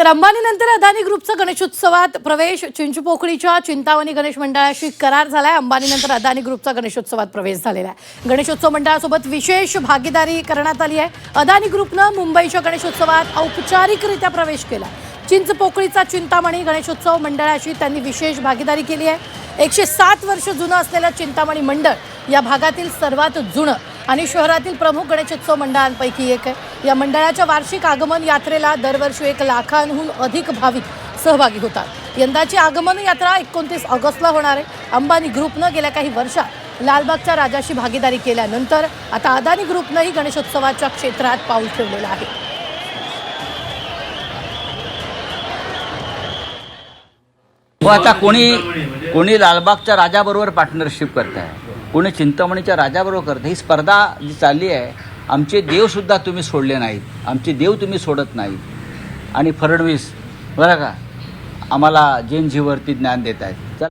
तर अंबानीनंतर अदानी ग्रुपचा गणेशोत्सवात प्रवेश चिंचपोकळीच्या चिंतामणी गणेश मंडळाशी करार झालाय। अंबानीनंतर अदानी ग्रुपचा गणेशोत्सवात प्रवेश झालेला आहे। गणेशोत्सव मंडळासोबत विशेष भागीदारी करण्यात आली आहे। अदानी ग्रुपनं मुंबईच्या गणेशोत्सवात औपचारिकरित्या प्रवेश केला। चिंचपोकळीचा चिंतामणी गणेशोत्सव मंडळाशी त्यांनी विशेष भागीदारी केली आहे। 107 वर्ष जुनं असलेलं चिंतामणी मंडळ या भागातील सर्वात जुनं आणि शहरातील प्रमुख गणेशोत्सव मंडळांपैकी एक आहे। या मंडळाच्या वार्षिक आगमन यात्रेला दरवर्षी 1 लाखांहून अधिक भाविक सहभागी होतात। यंदाची आगमन यात्रा 29 ऑगस्टला होणार आहे। अंबानी ग्रुपनं गेल्या काही वर्षात लालबागच्या राजाशी भागीदारी केल्यानंतर आता अदानी ग्रुपनंही गणेशोत्सवाच्या क्षेत्रात पाऊल ठेवलेलं आहे। आता कोणी लालबागच्या राजाबरोबर पार्टनरशिप करत आहे, कोणी चिंतामणीच्या राजाबरोबर करत आहे। ही स्पर्धा जी चालली आहे, आमचे देवसुद्धा तुम्ही सोडले नाहीत, आमचे देव तुम्ही सोडत नाहीत आणि फडणवीस बरं का आम्हाला जैन जीवरती ज्ञान देत आहेत।